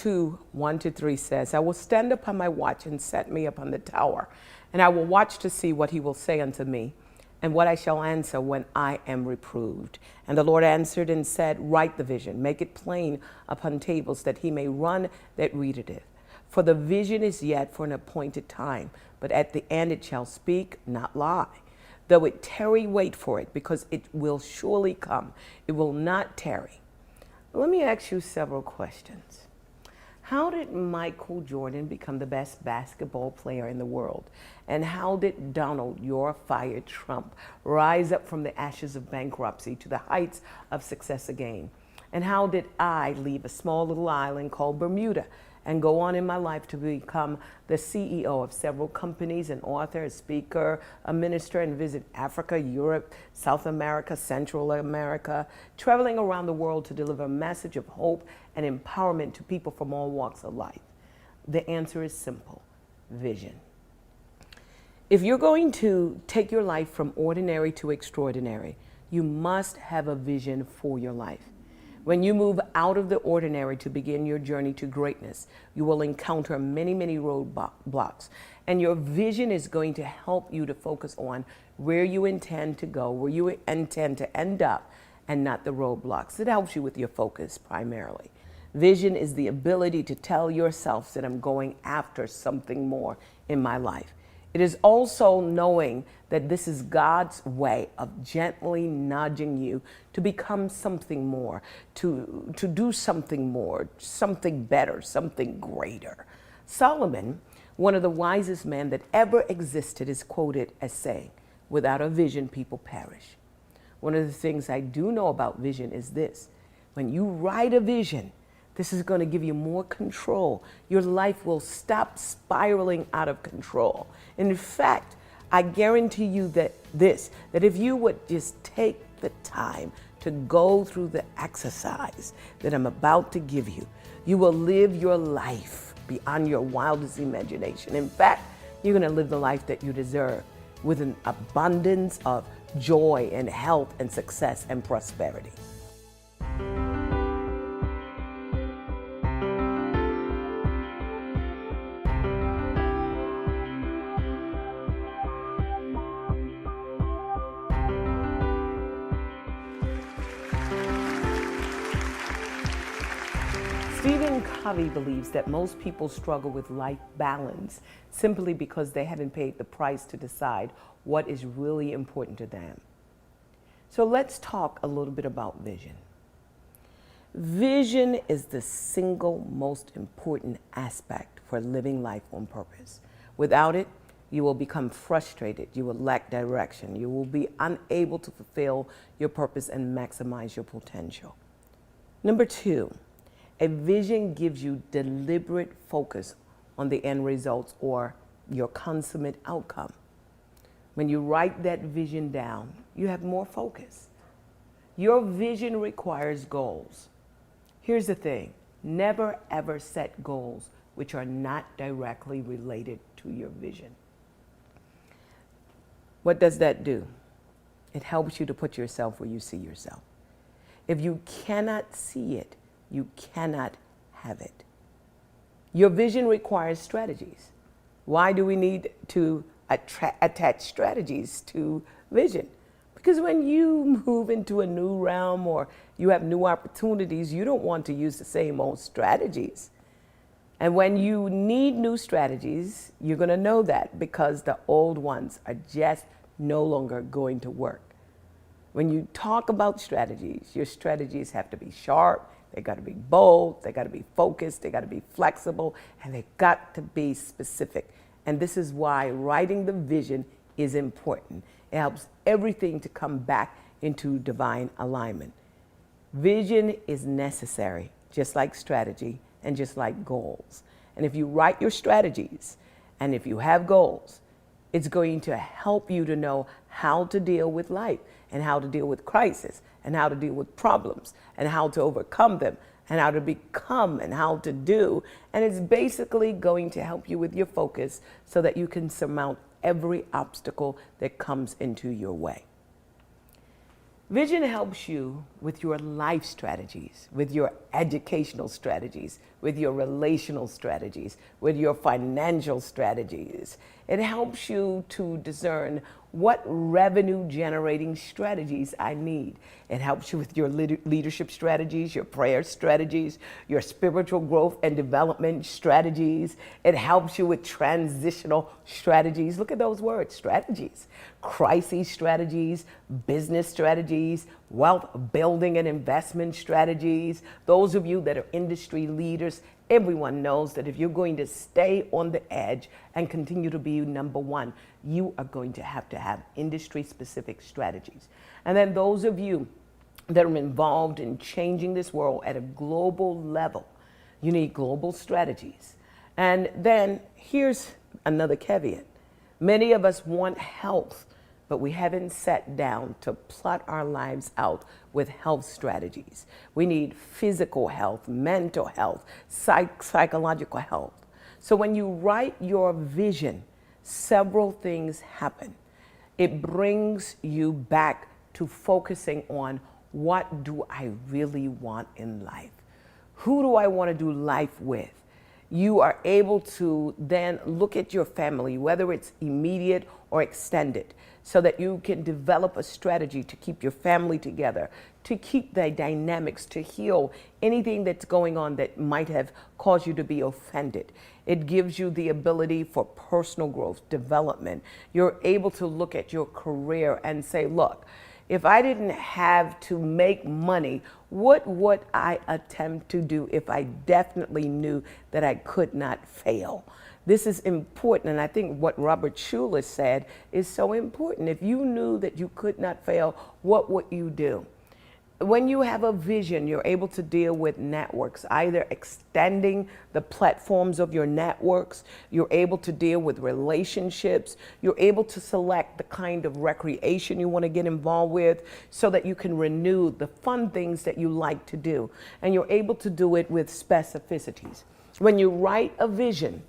2, 1-3 says, I will stand upon my watch and set me upon the tower, and I will watch to see what he will say unto me, and what I shall answer when I am reproved. And the Lord answered and said, write the vision, make it plain upon tables, that he may run that readeth it. For the vision is yet for an appointed time, but at the end it shall speak, not lie. Though it tarry, wait for it, because it will surely come. It will not tarry. Let me ask you several questions. How did Michael Jordan become the best basketball player in the world? And how did Donald, your fired Trump, rise up from the ashes of bankruptcy to the heights of success again? And how did I leave a small little island called Bermuda and go on in my life to become the CEO of several companies, an author, a speaker, a minister, and visit Africa, Europe, South America, Central America, traveling around the world to deliver a message of hope and empowerment to people from all walks of life? The answer is simple: vision. If you're going to take your life from ordinary to extraordinary, you must have a vision for your life. When you move out of the ordinary to begin your journey to greatness, you will encounter many, many roadblocks. And your vision is going to help you to focus on where you intend to go, where you intend to end up, and not the roadblocks. It helps you with your focus primarily. Vision is the ability to tell yourself that I'm going after something more in my life. It is also knowing that this is God's way of gently nudging you to become something more, to do something more, something better, something greater. Solomon, one of the wisest men that ever existed, is quoted as saying, without a vision, people perish. One of the things I do know about vision is this: when you write a vision, this is going to give you more control. Your life will stop spiraling out of control. In fact, I guarantee you that if you would just take the time to go through the exercise that I'm about to give you, you will live your life beyond your wildest imagination. In fact, you're going to live the life that you deserve with an abundance of joy and health and success and prosperity. Stephen Covey believes that most people struggle with life balance simply because they haven't paid the price to decide what is really important to them. So let's talk a little bit about vision. Vision is the single most important aspect for living life on purpose. Without it, you will become frustrated, you will lack direction, you will be unable to fulfill your purpose and maximize your potential. Number 2, a vision gives you deliberate focus on the end results or your consummate outcome. When you write that vision down, you have more focus. Your vision requires goals. Here's the thing: never ever set goals which are not directly related to your vision. What does that do? It helps you to put yourself where you see yourself. If you cannot see it, you cannot have it. Your vision requires strategies. Why do we need to attach strategies to vision? Because when you move into a new realm or you have new opportunities, you don't want to use the same old strategies. And when you need new strategies, you're going to know that because the old ones are just no longer going to work. When you talk about strategies, your strategies have to be sharp, they got to be bold, they got to be focused, they got to be flexible, and they got to be specific. And this is why writing the vision is important. It helps everything to come back into divine alignment. Vision is necessary, just like strategy and just like goals. And if you write your strategies and if you have goals, it's going to help you to know how to deal with life and how to deal with crisis and how to deal with problems and how to overcome them and how to become and how to do. And it's basically going to help you with your focus so that you can surmount every obstacle that comes into your way. Vision helps you with your life strategies, with your educational strategies, with your relational strategies, with your financial strategies. It helps you to discern what revenue generating strategies I need. It helps you with your leadership strategies, your prayer strategies, your spiritual growth and development strategies. It helps you with transitional strategies. Look at those words, strategies. Crisis strategies, business strategies, wealth building and investment strategies. Those of you that are industry leaders, everyone knows that if you're going to stay on the edge and continue to be number one, you are going to have industry specific strategies. And then those of you that are involved in changing this world at a global level, you need global strategies. And then here's another caveat. Many of us want health, but we haven't sat down to plot our lives out with health strategies. We need physical health, mental health, psychological health. So when you write your vision, several things happen. It brings you back to focusing on, what do I really want in life? Who do I want to do life with? You are able to then look at your family, whether it's immediate or extended, so that you can develop a strategy to keep your family together, to keep the dynamics, to heal anything that's going on that might have caused you to be offended. It gives you the ability for personal growth, development. You're able to look at your career and say, look, if I didn't have to make money, what would I attempt to do if I definitely knew that I could not fail? This is important, and I think what Robert Schuller said is so important. If you knew that you could not fail, what would you do? When you have a vision, you're able to deal with networks, either extending the platforms of your networks, you're able to deal with relationships, you're able to select the kind of recreation you want to get involved with so that you can renew the fun things that you like to do. And you're able to do it with specificities. When you write a vision,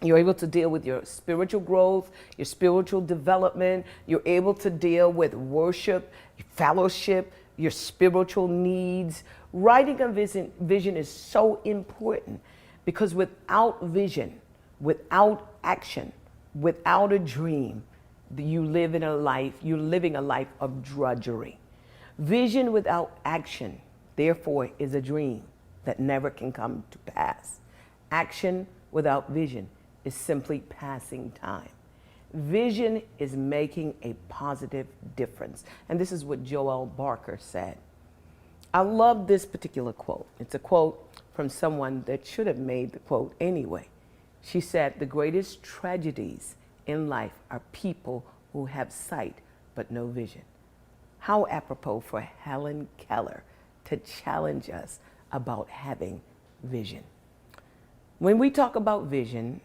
you're able to deal with your spiritual growth, your spiritual development. You're able to deal with worship, fellowship, your spiritual needs. Writing a vision is so important because without vision, without action, without a dream, you're living a life of drudgery. Vision without action, therefore, is a dream that never can come to pass. Action without vision is simply passing time. Vision is making a positive difference. And this is what Joel Barker said. I love this particular quote. It's a quote from someone that should have made the quote anyway. She said, the greatest tragedies in life are people who have sight but no vision. How apropos for Helen Keller to challenge us about having vision. When we talk about vision,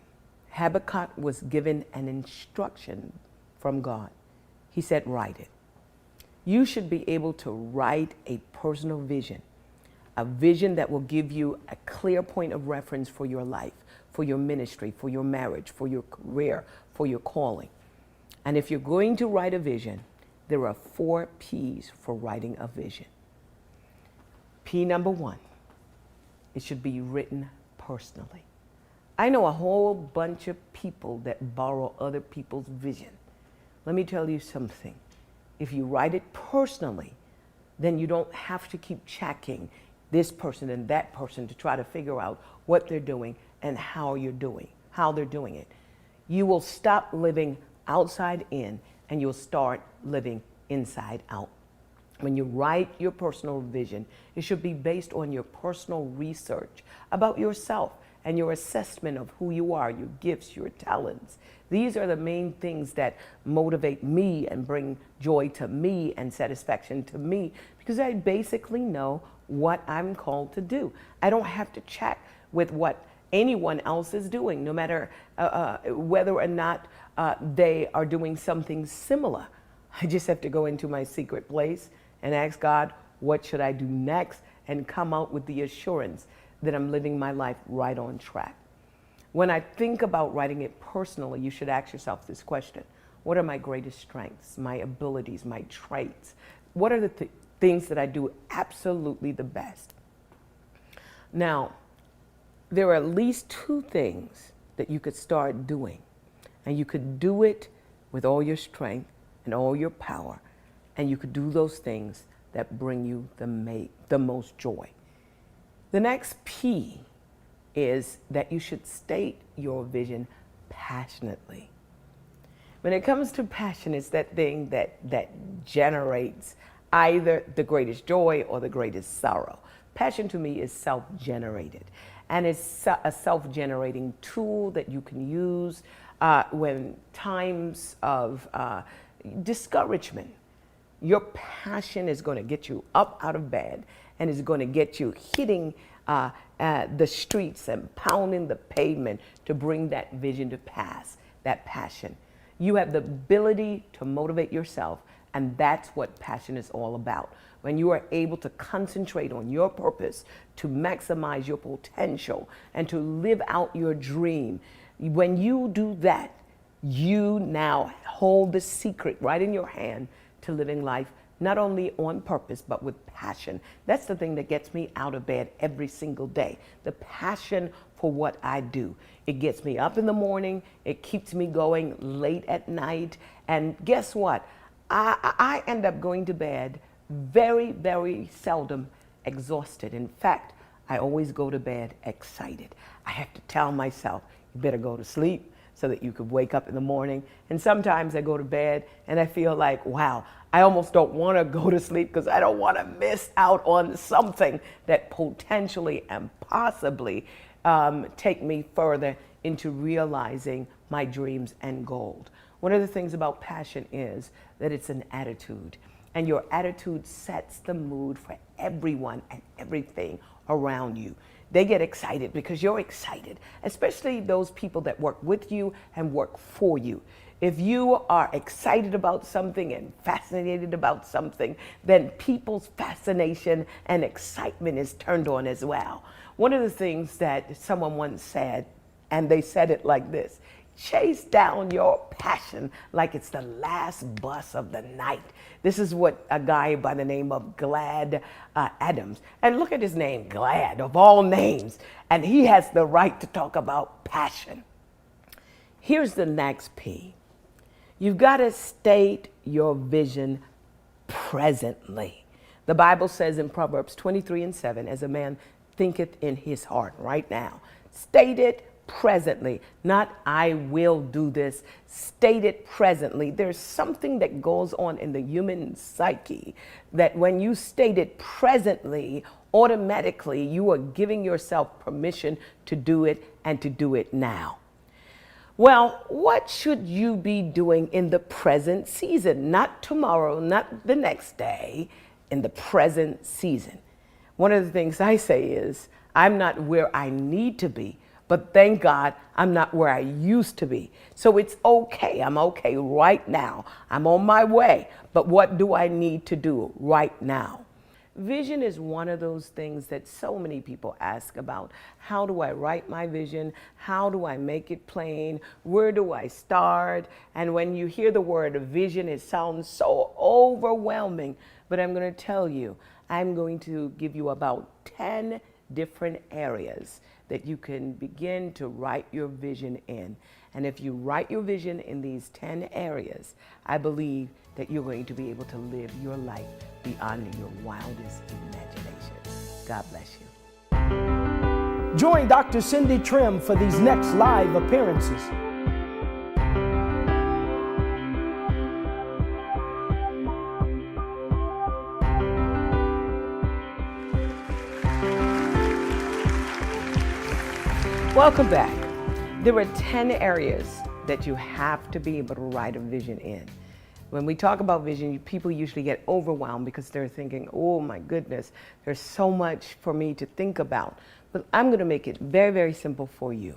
Habakkuk was given an instruction from God. He said, write it. You should be able to write a personal vision, a vision that will give you a clear point of reference for your life, for your ministry, for your marriage, for your career, for your calling. And if you're going to write a vision, there are 4 P's for writing a vision. P number 1, it should be written personally. I know a whole bunch of people that borrow other people's vision. Let me tell you something. If you write it personally, then you don't have to keep checking this person and that person to try to figure out what they're doing and how they're doing it. You will stop living outside in and you'll start living inside out. When you write your personal vision, it should be based on your personal research about yourself and your assessment of who you are, your gifts, your talents. These are the main things that motivate me and bring joy to me and satisfaction to me because I basically know what I'm called to do. I don't have to check with what anyone else is doing, no matter whether or not they are doing something similar. I just have to go into my secret place and ask God, what should I do next? And come out with the assurance that I'm living my life right on track. When I think about writing it personally, you should ask yourself this question. What are my greatest strengths, my abilities, my traits, what are the things that I do absolutely the best? Now, there are at least two things that you could start doing, and you could do it with all your strength and all your power, and you could do those things that bring you the most joy. The next P is that you should state your vision passionately. When it comes to passion, it's that thing that generates either the greatest joy or the greatest sorrow. Passion to me is self-generated, and it's a self-generating tool that you can use when times of discouragement. Your passion is going to get you up out of bed and is going to get you hitting the streets and pounding the pavement to bring that vision to pass, that passion. You have the ability to motivate yourself, and that's what passion is all about. When you are able to concentrate on your purpose, to maximize your potential, and to live out your dream, when you do that, you now hold the secret right in your hand to living life not only on purpose, but with passion. That's the thing that gets me out of bed every single day, the passion for what I do. It gets me up in the morning, it keeps me going late at night, and guess what? I end up going to bed very, very seldom exhausted. In fact, I always go to bed excited. I have to tell myself, you better go to sleep so that you could wake up in the morning. And sometimes I go to bed and I feel like, wow, I almost don't want to go to sleep because I don't want to miss out on something that potentially and possibly take me further into realizing my dreams and goals. One of the things about passion is that it's an attitude, and your attitude sets the mood for everyone and everything around you. They get excited because you're excited, especially those people that work with you and work for you. If you are excited about something and fascinated about something, then people's fascination and excitement is turned on as well. One of the things that someone once said, and they said it like this: chase down your passion like it's the last bus of the night. This is what a guy by the name of Glad Adams, and look at his name, Glad, of all names, and he has the right to talk about passion. Here's the next P. You've got to state your vision presently. The Bible says in Proverbs 23:7, as a man thinketh in his heart, right now. State it presently, not I will do this. State it presently. There's something that goes on in the human psyche that when you state it presently, automatically you are giving yourself permission to do it and to do it now. Well, what should you be doing in the present season? Not tomorrow, not the next day, in the present season. One of the things I say is, I'm not where I need to be, but thank God I'm not where I used to be. So it's okay. I'm okay right now. I'm on my way. But what do I need to do right now? Vision is one of those things that so many people ask about. How do I write my vision? How do I make it plain? Where do I start? And when you hear the word vision, it sounds so overwhelming. But I'm going to tell you, I'm going to give you about 10 different areas that you can begin to write your vision in. And if you write your vision in these 10 areas, I believe that you're going to be able to live your life beyond your wildest imagination. God bless you. Join Dr. Cindy Trimm for these next live appearances. Welcome back. There are 10 areas that you have to be able to write a vision in. When we talk about vision, people usually get overwhelmed because they're thinking, oh my goodness, there's so much for me to think about. But I'm going to make it very, very simple for you.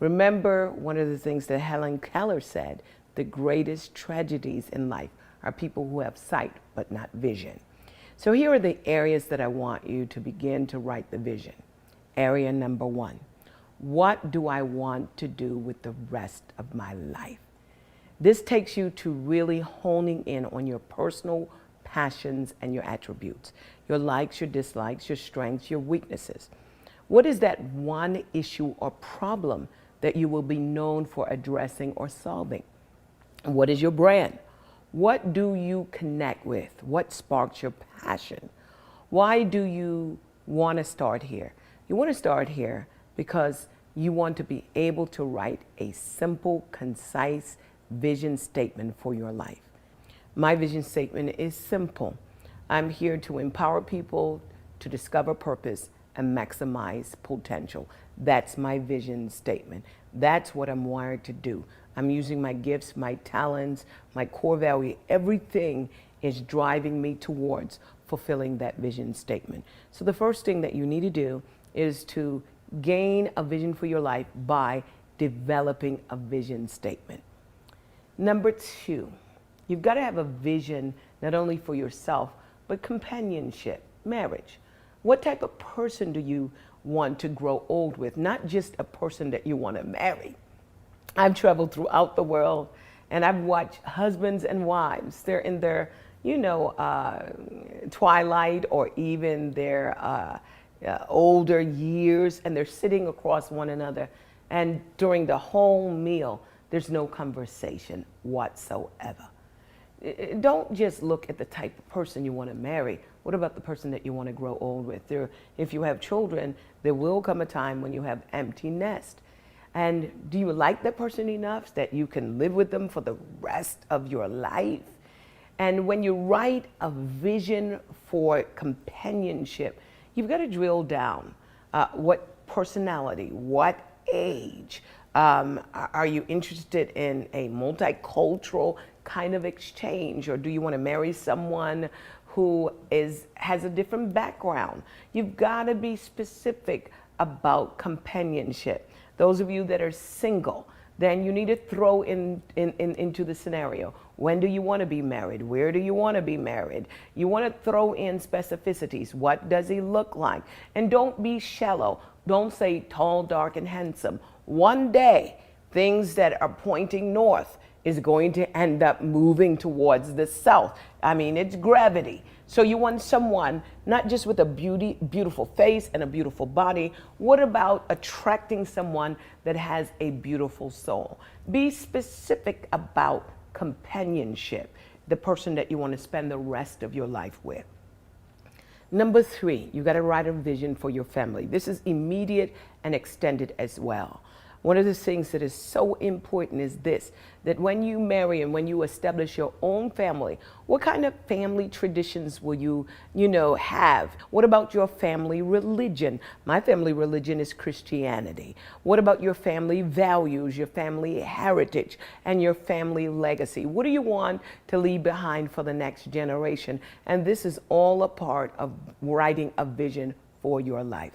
Remember one of the things that Helen Keller said, the greatest tragedies in life are people who have sight but not vision. So here are the areas that I want you to begin to write the vision. Area number 1. What do I want to do with the rest of my life? This takes you to really honing in on your personal passions, and your attributes, your likes, your dislikes, your strengths, your weaknesses. What is that one issue or problem that you will be known for addressing or solving? What is your brand? What do you connect with? What sparks your passion? Why do you want to start here? You want to start here because you want to be able to write a simple, concise vision statement for your life. My vision statement is simple. I'm here to empower people to discover purpose and maximize potential. That's my vision statement. That's what I'm wired to do. I'm using my gifts, my talents, my core value. Everything is driving me towards fulfilling that vision statement. So the first thing that you need to do is to gain a vision for your life by developing a vision statement. Number two, you've got to have a vision not only for yourself, but companionship, marriage. What type of person do you want to grow old with? Not just a person that you want to marry. I've traveled throughout the world and I've watched husbands and wives. They're in their, twilight or even their older years, and they're sitting across one another. And during the whole meal, there's no conversation whatsoever. Don't just look at the type of person you want to marry. What about the person that you want to grow old with? If you have children, there will come a time when you have empty nest. And do you like that person enough that you can live with them for the rest of your life? And when you write a vision for companionship, you've got to drill down. What personality, what age? Are you interested in a multicultural kind of exchange, or do you want to marry someone who has a different background? You've got to be specific about companionship. Those of you that are single, then you need to throw into the scenario. When do you want to be married? Where do you want to be married? You want to throw in specificities. What does he look like? And don't be shallow. Don't say tall, dark, and handsome. One day, things that are pointing north is going to end up moving towards the south. I mean, it's gravity. So you want someone not just with a beautiful face and a beautiful body. What about attracting someone that has a beautiful soul? Be specific about companionship, the person that you want to spend the rest of your life with. Number three, you got to write a vision for your family. This is immediate and extended as well. One of the things that is so important is this, that when you marry and when you establish your own family, what kind of family traditions will you have? What about your family religion? My family religion is Christianity. What about your family values, your family heritage, and your family legacy? What do you want to leave behind for the next generation? And this is all a part of writing a vision for your life.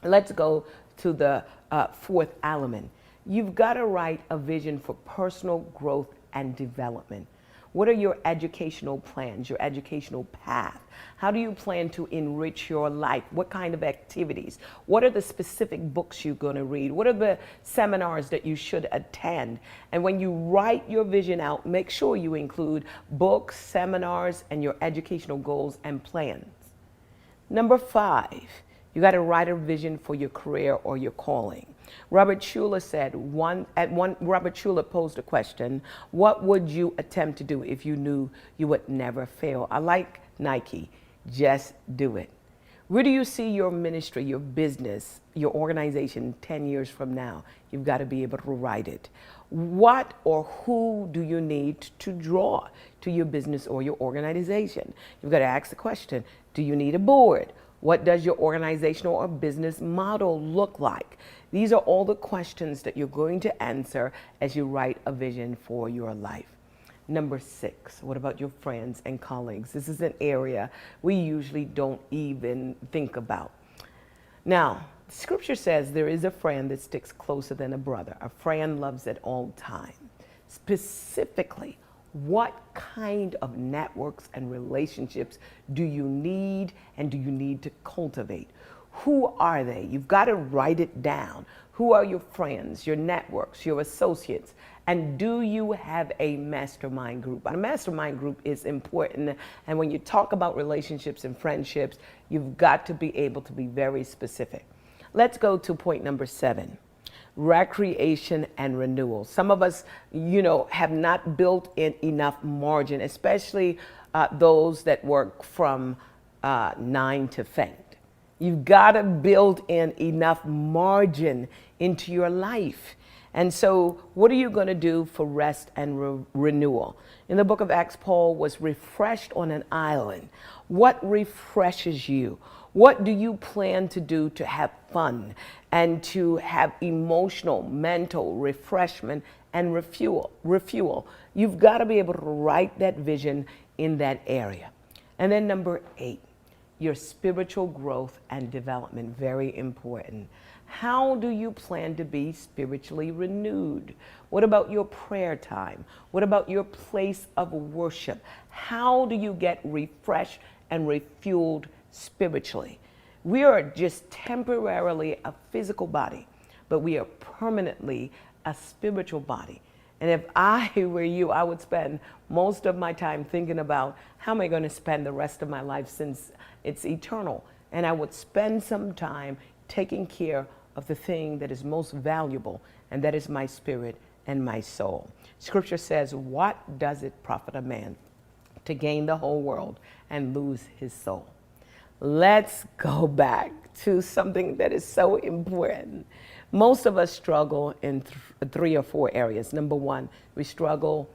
Let's go to the fourth element. You've got to write a vision for personal growth and development. What are your educational plans, your educational path? How do you plan to enrich your life? What kind of activities? What are the specific books you're going to read? What are the seminars that you should attend? And when you write your vision out, make sure you include books, seminars, and your educational goals and plans. Number five, you got to write a vision for your career or your calling. Robert Schuller Robert Schuller posed a question: what would you attempt to do if you knew you would never fail? I like Nike, just do it. Where do you see your ministry, your business, your organization 10 years from now? You've got to be able to write it. What or who do you need to draw to your business or your organization? You've got to ask the question, do you need a board? What does your organizational or business model look like? These are all the questions that you're going to answer as you write a vision for your life. Number six, what about your friends and colleagues? This is an area we usually don't even think about. Now, Scripture says there is a friend that sticks closer than a brother. A friend loves at all times. Specifically, what kind of networks and relationships do you need and do you need to cultivate? Who are they? You've got to write it down. Who are your friends, your networks, your associates, And do you have a mastermind group? A mastermind group is important. And when you talk about relationships and friendships, you've got to be able to be very specific. Let's go to point number 7. Recreation and renewal. Some of us, have not built in enough margin, especially those that work from 9 to 5. You've got to build in enough margin into your life. And so what are you going to do for rest and renewal? In the book of Acts, Paul was refreshed on an island. What refreshes you? What do you plan to do to have fun and to have emotional, mental refreshment and refuel? You've got to be able to write that vision in that area. And then number 8, your spiritual growth and development, very important. How do you plan to be spiritually renewed? What about your prayer time? What about your place of worship? How do you get refreshed and refueled spiritually? We are just temporarily a physical body, but we are permanently a spiritual body. And if I were you, I would spend most of my time thinking about how am I going to spend the rest of my life, since it's eternal. And I would spend some time taking care of the thing that is most valuable, and that is my spirit and my soul. Scripture says, what does it profit a man to gain the whole world and lose his soul? Let's go back to something that is so important. Most of us struggle in 3 or 4 areas. Number 1, we struggle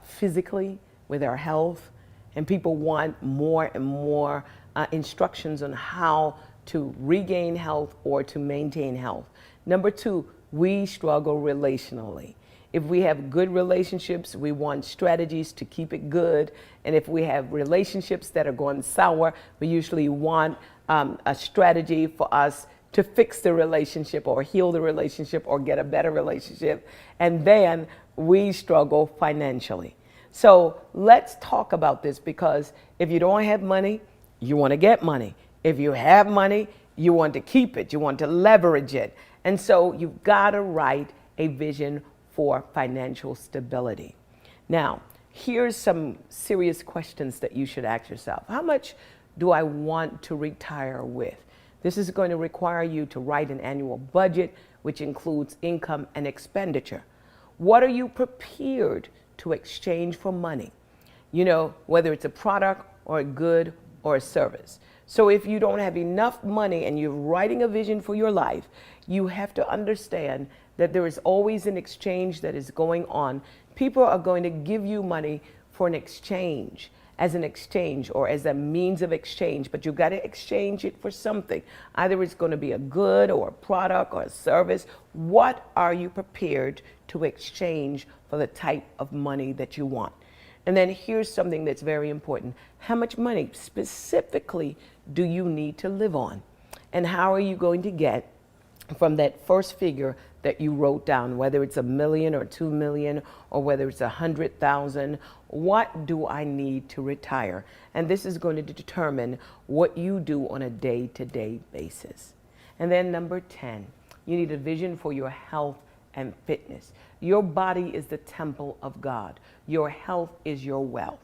physically with our health, and people want more and more instructions on how to regain health or to maintain health. Number 2, we struggle relationally. If we have good relationships, we want strategies to keep it good. And if we have relationships that are going sour, we usually want a strategy for us to fix the relationship or heal the relationship or get a better relationship. And then we struggle financially. So let's talk about this, because if you don't have money, you want to get money. If you have money, you want to keep it. You want to leverage it. And so you've got to write a vision for financial stability. Now, here's some serious questions that you should ask yourself. How much do I want to retire with? This is going to require you to write an annual budget, which includes income and expenditure. What are you prepared to exchange for money? Whether it's a product or a good or a service. So if you don't have enough money and you're writing a vision for your life, you have to understand that there is always an exchange that is going on. People are going to give you money for an exchange, as an exchange or as a means of exchange, but you've got to exchange it for something. Either it's going to be a good or a product or a service. What are you prepared to exchange for the type of money that you want? And then here's something that's very important. How much money specifically do you need to live on? And how are you going to get from that first figure that you wrote down, whether it's $1 million or $2 million, or whether it's 100,000, what do I need to retire? And this is going to determine what you do on a day-to-day basis. And then number 10, you need a vision for your health and fitness. Your body is the temple of God. Your health is your wealth.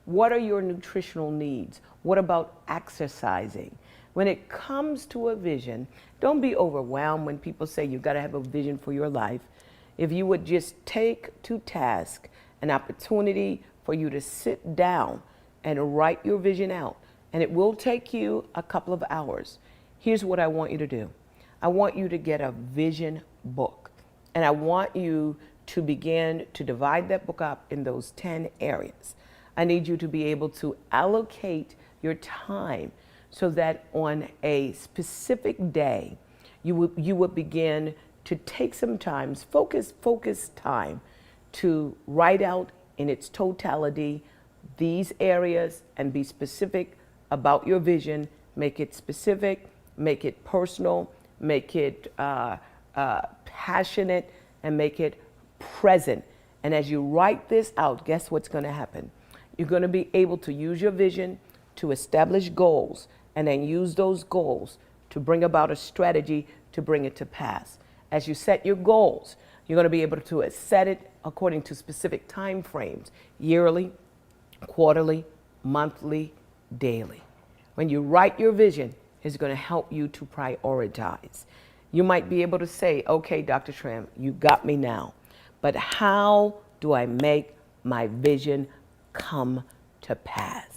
What are your nutritional needs? What about exercising? When it comes to a vision, don't be overwhelmed when people say you've got to have a vision for your life. If you would just take to task an opportunity for you to sit down and write your vision out, and it will take you a couple of hours. Here's what I want you to do. I want you to get a vision book, and I want you to begin to divide that book up in those 10 areas. I need you to be able to allocate your time so that on a specific day, you would begin to take some time, focus time to write out in its totality these areas and be specific about your vision. Make it specific, make it personal, make it passionate, and make it present. And as you write this out, guess what's going to happen? You're going to be able to use your vision to establish goals, and then use those goals to bring about a strategy to bring it to pass. As you set your goals, You're going to be able to set it according to specific time frames, yearly, quarterly, monthly, daily. When you write your vision, it's going to help you to prioritize. You might be able to say, okay, Dr. Trimm, you got me now, but how do I make my vision come to pass?